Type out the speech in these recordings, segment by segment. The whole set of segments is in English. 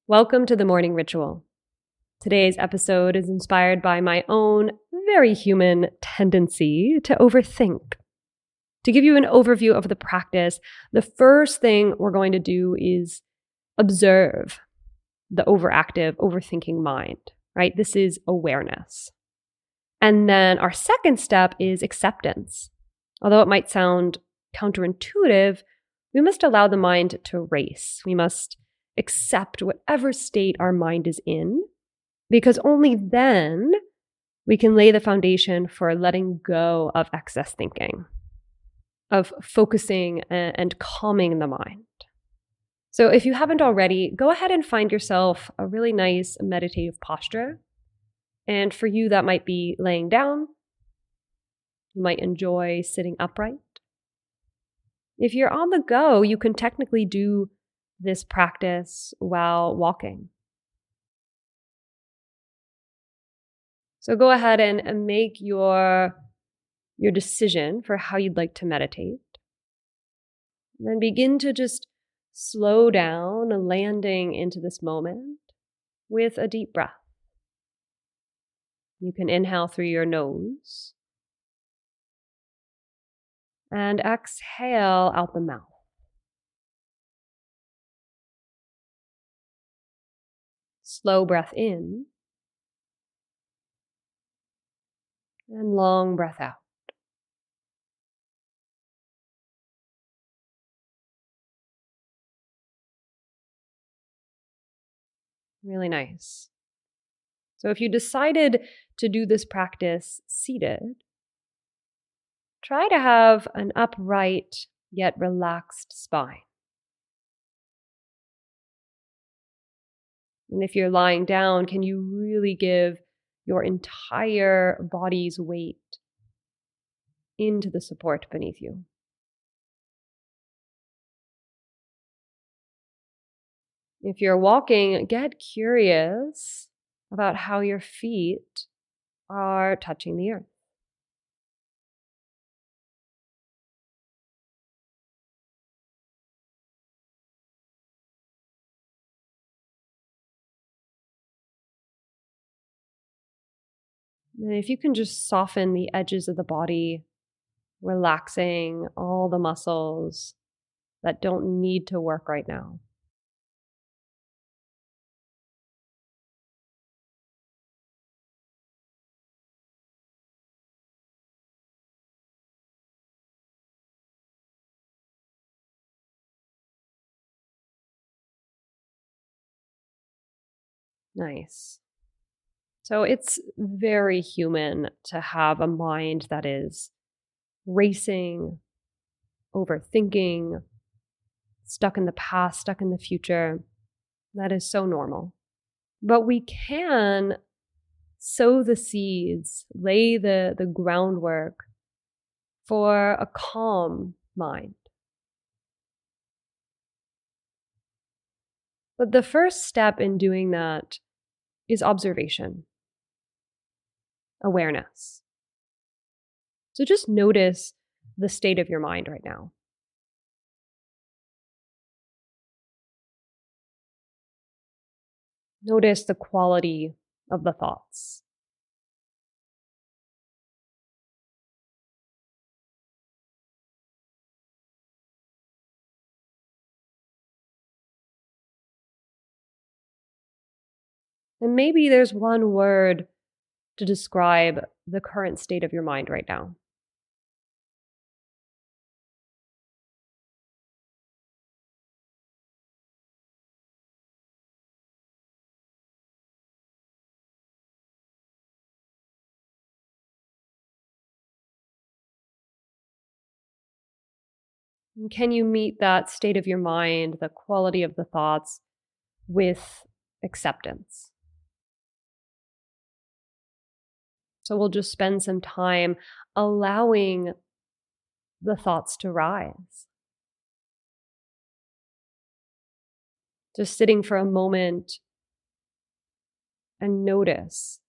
Welcome to the morning ritual. Today's episode is inspired by my own very human tendency to overthink. To give you an overview of the practice, the first thing we're going to do is observe the overactive, overthinking mind, right? This is awareness. And then our second step is acceptance. Although it might sound counterintuitive, we must allow the mind to race. We must accept whatever state our mind is in, because only then we can lay the foundation for letting go of excess thinking, of focusing and calming the mind. So if you haven't already, go ahead and find yourself a really nice meditative posture. And for you, that might be laying down. You might enjoy sitting upright. If you're on the go, you can technically do this practice while walking. So go ahead and make your decision for how you'd like to meditate. And then begin to just slow down, landing into this moment with a deep breath. You can inhale through your nose and exhale out the mouth. Slow breath in and long breath out. Really nice. So if you decided to do this practice seated, try to have an upright yet relaxed spine. And if you're lying down, can you really give your entire body's weight into the support beneath you? If you're walking, get curious about how your feet are touching the earth. And if you can just soften the edges of the body, relaxing all the muscles that don't need to work right now. Nice. So it's very human to have a mind that is racing, overthinking, stuck in the past, stuck in the future. That is so normal. But we can sow the seeds, lay the groundwork for a calm mind. But the first step in doing that is observation, awareness. So just notice the state of your mind right now. Notice the quality of the thoughts. And maybe there's one word to describe the current state of your mind right now. And can you meet that state of your mind, the quality of the thoughts, with acceptance? So we'll just spend some time allowing the thoughts to rise. Just sitting for a moment and notice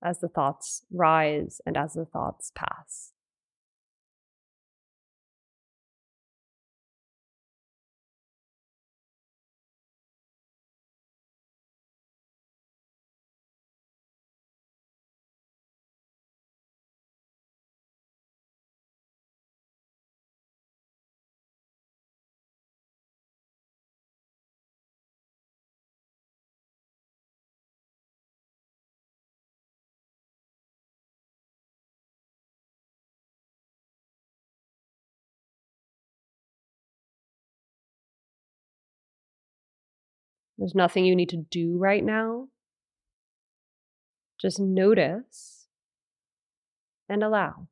as the thoughts rise and as the thoughts pass. There's nothing you need to do right now. Just notice and allow.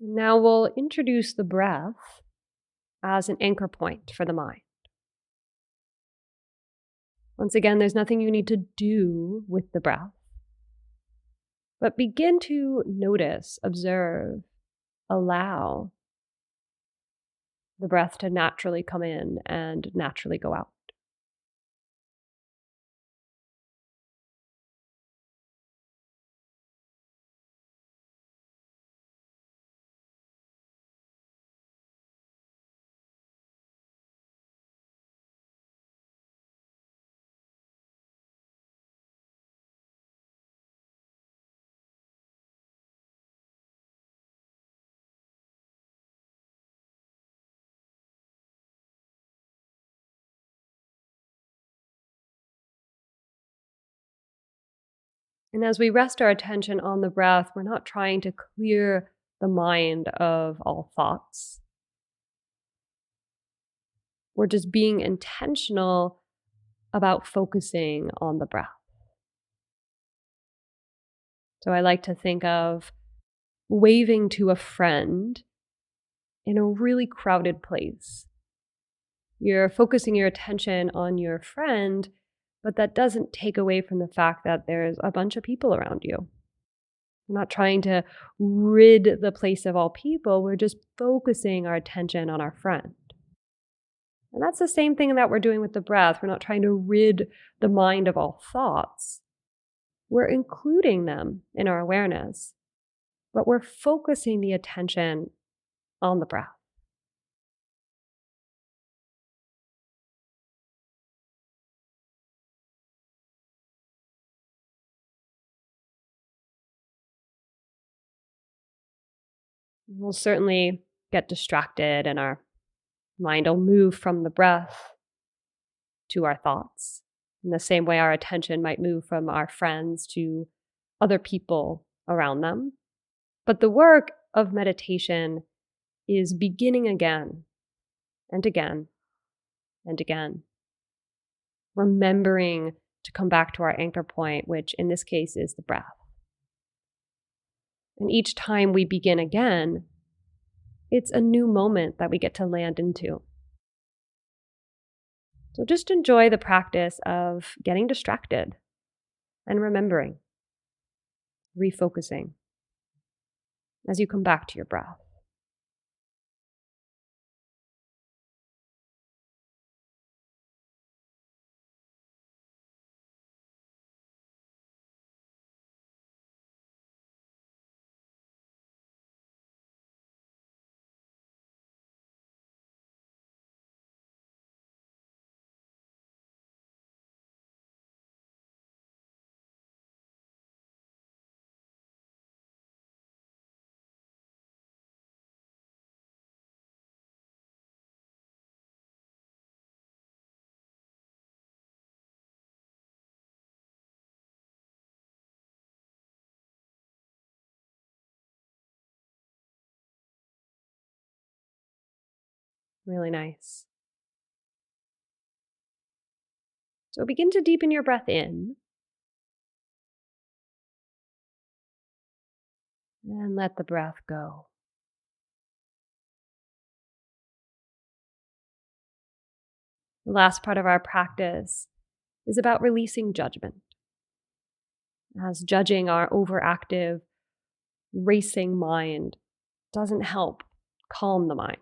Now we'll introduce the breath as an anchor point for the mind. Once again, there's nothing you need to do with the breath, but begin to notice, observe, allow the breath to naturally come in and naturally go out. And as we rest our attention on the breath, we're not trying to clear the mind of all thoughts. We're just being intentional about focusing on the breath. So I like to think of waving to a friend in a really crowded place. You're focusing your attention on your friend, but that doesn't take away from the fact that there's a bunch of people around you. We're not trying to rid the place of all people. We're just focusing our attention on our friend. And that's the same thing that we're doing with the breath. We're not trying to rid the mind of all thoughts. We're including them in our awareness, but we're focusing the attention on the breath. We'll certainly get distracted and our mind will move from the breath to our thoughts. In the same way, our attention might move from our friends to other people around them. But the work of meditation is beginning again and again and again, remembering to come back to our anchor point, which in this case is the breath. And each time we begin again, it's a new moment that we get to land into. So just enjoy the practice of getting distracted and remembering, refocusing as you come back to your breath. Really nice. So begin to deepen your breath in and let the breath go. The last part of our practice is about releasing judgment, as judging our overactive, racing mind doesn't help calm the mind.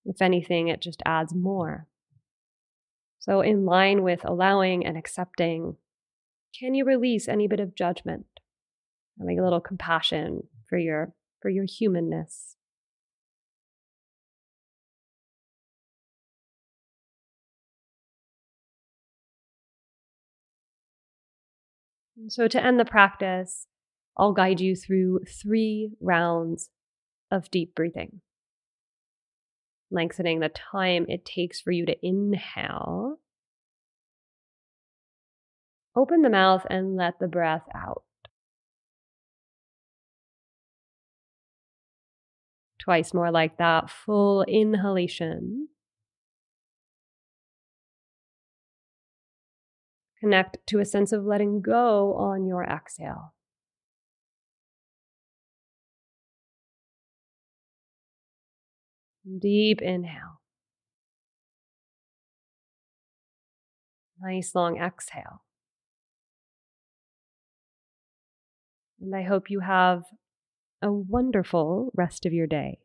If anything, it just adds more. So, in line with allowing and accepting, Can you release any bit of judgment? Having a little compassion for your humanness. So to end the practice, I'll guide you through 3 rounds of deep breathing, lengthening the time it takes for you to inhale. Open the mouth and let the breath out. Twice more like that. Full inhalation. Connect to a sense of letting go on your exhale. Deep inhale. Nice long exhale. And I hope you have a wonderful rest of your day.